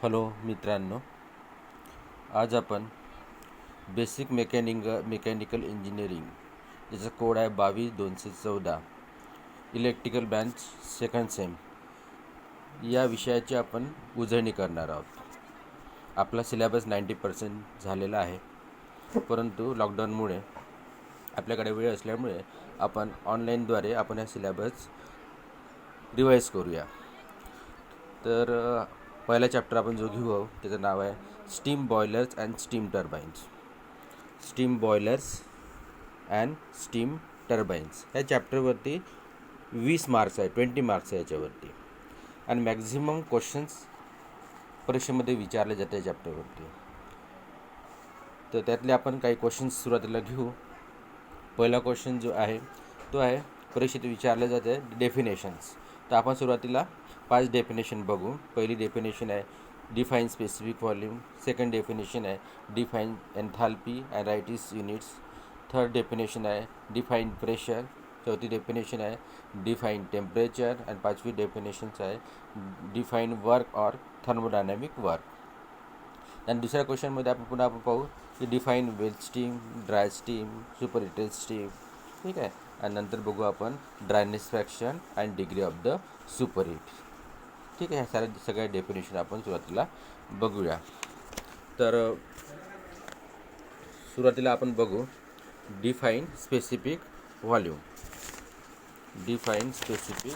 Hello मित्रांनो, आज आपण बेसिक मेकॅनिकल इंजिनिअरिंग ज्याचा कोड आहे 22-214 इलेक्ट्रिकल ब्रांच सेकंड सेम या विषयाची आपण उजळणी करणार आहोत. आपला सिलेबस 90% झालेला आहे, परंतु लॉकडाऊनमुळे आपल्याकडे वेळ असल्यामुळे आपण ऑनलाईनद्वारे आपण हा सिलेबस रिवाईज करूया. तर पहिला चॅप्टर आपण जो घेऊ त्याचं नाव आहे steam boilers and steam turbines. Steam boilers and steam turbines ह्या चॅप्टरवरती 20 मार्क्स आहे, 20 मार्क्स आहे याच्यावरती, आणि मॅक्झिमम क्वेश्चन्स परीक्षेमध्ये विचारले जाते चॅप्टरवरती. तर त्यातले आपण काही क्वेश्चन्स सुरुवातीला घेऊ. पहिला क्वेश्चन जो आहे तो आहे परीक्षेत विचारले जाते डेफिनेशन्स. तर आपण सुरुवातीला 5 डेफिनेशन बघू. पहिली डेफिनेशन आहे define specific volume. Second definition आहे define enthalpy and write its units. Third definition आहे डिफाईन प्रेशर. चौथी डेफिनेशन आहे डिफाईन टेम्परेचर. अँड पाचवी डेफिनेशन्स आहे define work or thermodynamic work. आणि दुसऱ्या क्वेश्चनमध्ये आपण पुन्हा पाहू की define wet steam, dry steam, superheated steam. ठीक आहे. आणि नंतर बघू आपण dryness fraction and degree of the superheat. ठीक आहे. ह्या सगळ्या डेफिनेशन आपण सुरुवातीला बघूया. तर सुरुवातीला आपण बघू define specific volume. Define specific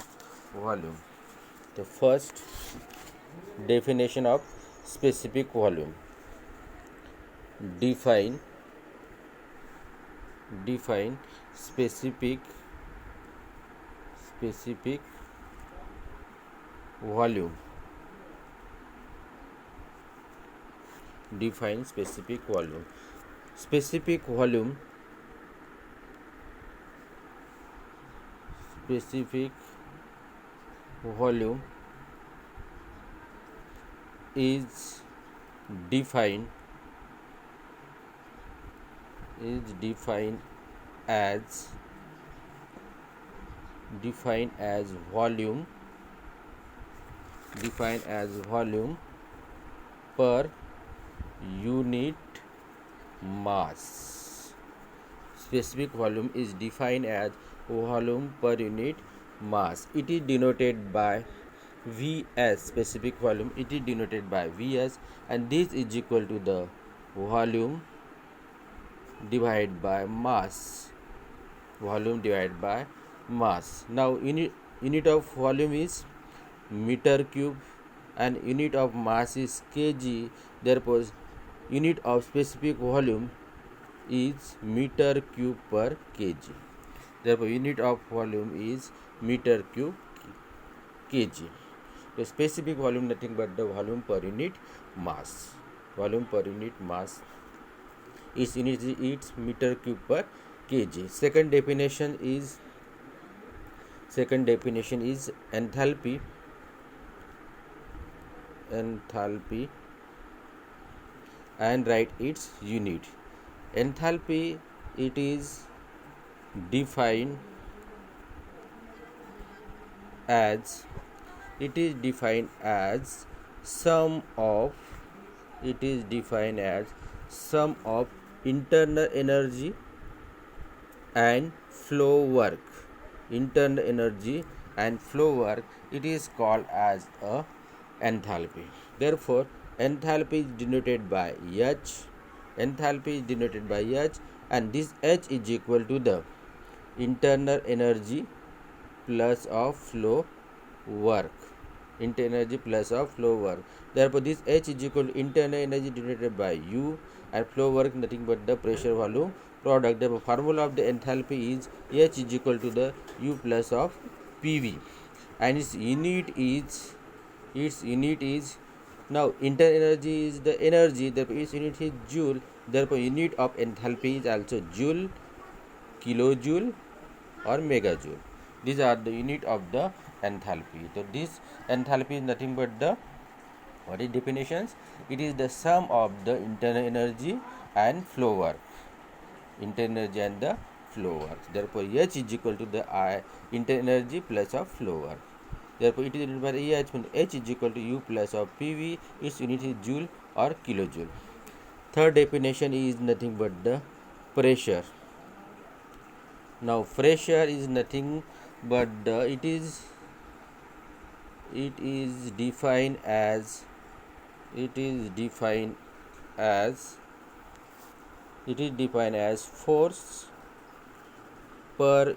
volume. तर first definition of specific volume. define specific volume. Define specific volume. Specific volume is defined as volume per unit mass. Specific volume is defined as volume per unit mass. It is denoted by Vs. Specific volume, it is denoted by Vs, and this is equal to the volume divided by mass. Now unit of volume is meter cube and unit of mass is kg. Therefore unit of specific volume is meter cube per kg. Therefore unit of volume is meter cube kg. The specific volume nothing but the volume per unit mass. Volume per unit mass is unit is meter cube per kg. Second definition is enthalpy. And write its unit. Enthalpy, it is defined as sum of internal energy and flow work. Internal energy and flow work, it is called as a enthalpy. Therefore enthalpy is denoted by H. And this H is equal to the internal energy plus of flow work. Therefore this H is equal to internal energy denoted by U, and flow work nothing but the pressure volume product. The formula of the enthalpy is H is equal to the U plus of PV, and its unit is now internal energy is the energy, therefore its unit is joule. Therefore unit of enthalpy is also joule, kilojoule or megajoule. These are the unit of the enthalpy. So this enthalpy is nothing but the, what is definitions? It is the sum of the internal energy and flow work. Therefore H is equal to the internal energy plus of flow work. Therefore, it is denoted by the H. H is equal to U plus of PV. Its unit is joule or kilojoule. Third definition is nothing but the pressure. Now, pressure is nothing but it is defined as force per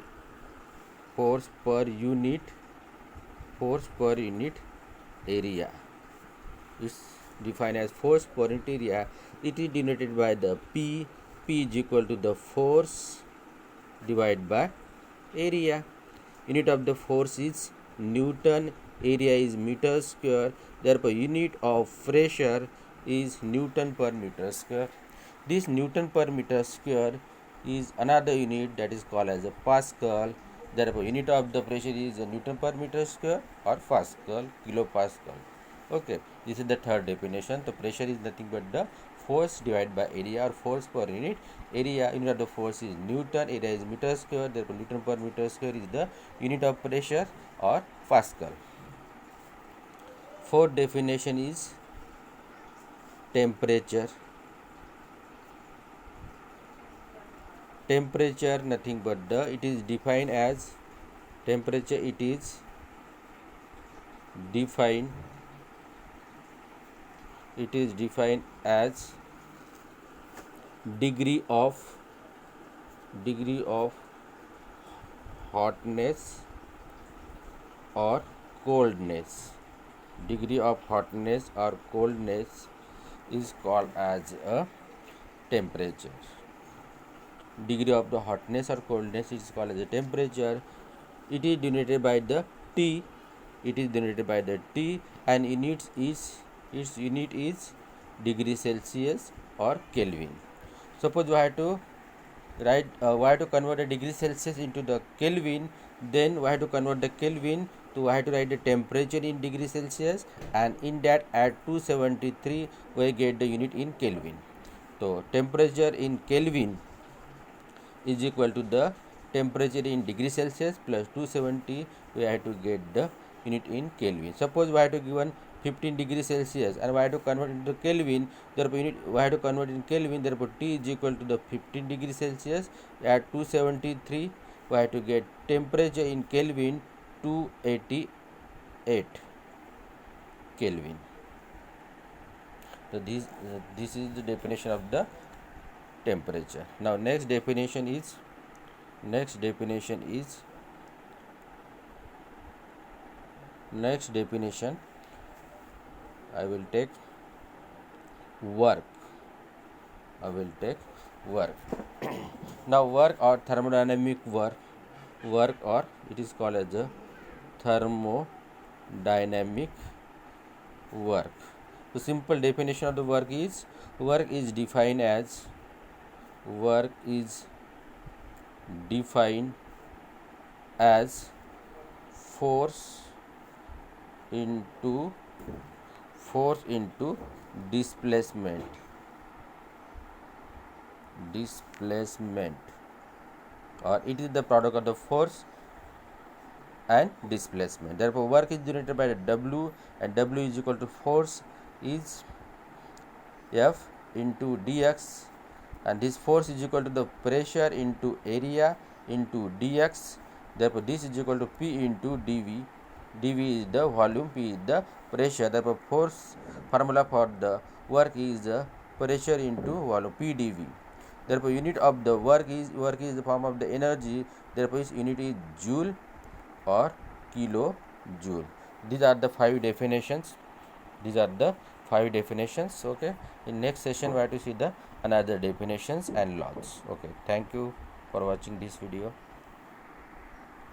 unit area. It's defined as force per unit area. It is denoted by the P. P is equal to the force divided by area. Unit of the force is Newton, area is meter square. Therefore, unit of pressure is Newton per meter square. This Newton per meter square is another unit that is called as a Pascal. Therefore, unit of the pressure is Newton per meter square or Pascal, kilopascal. Okay, this is the third definition. The pressure is nothing but the force divided by area or force per unit area. Unit of the force is Newton, area is meter square. Therefore, Newton per meter square is the unit of pressure or Pascal. Fourth definition is temperature. Temperature nothing but it is defined as temperature. It is defined as degree of hotness or coldness. Degree of hotness or coldness is called as a temperature. Degree of the hotness or coldness is called as a temperature. It is denoted by the T. And its unit is degree Celsius or Kelvin. Suppose we have to convert a degree Celsius into the Kelvin. Then we have to convert the Kelvin to write the temperature in degree Celsius, and in that add 273, we get the unit in Kelvin. So temperature in Kelvin is equal to the temperature in degree Celsius plus 270, we have to get the unit in Kelvin. Suppose we have to given 15 degrees Celsius and we have to convert into Kelvin, therefore we have to convert in Kelvin, therefore T is equal to the 15 degrees Celsius at 273, we have to get temperature in Kelvin 288 Kelvin. So this is the definition of the temperature. Now next definition is I will take work. Now work or thermodynamic work or it is called as a thermodynamic work. The simple definition of the work is defined as force into displacement, or it is the product of the force and displacement. Therefore, work is denoted by the W, and W is equal to force is F into dx, and this force is equal to the pressure into area into dx. Therefore, this is equal to P into dV. dV is the volume, P is the pressure. Therefore, force formula for the work is pressure into volume, P dV. Therefore, unit of the work is the form of the energy. Therefore, its unit is joule or kilojoule. These are the 5 definitions. Okay. In next session, we have to see the another definitions and laws. Okay. Thank you for watching this video.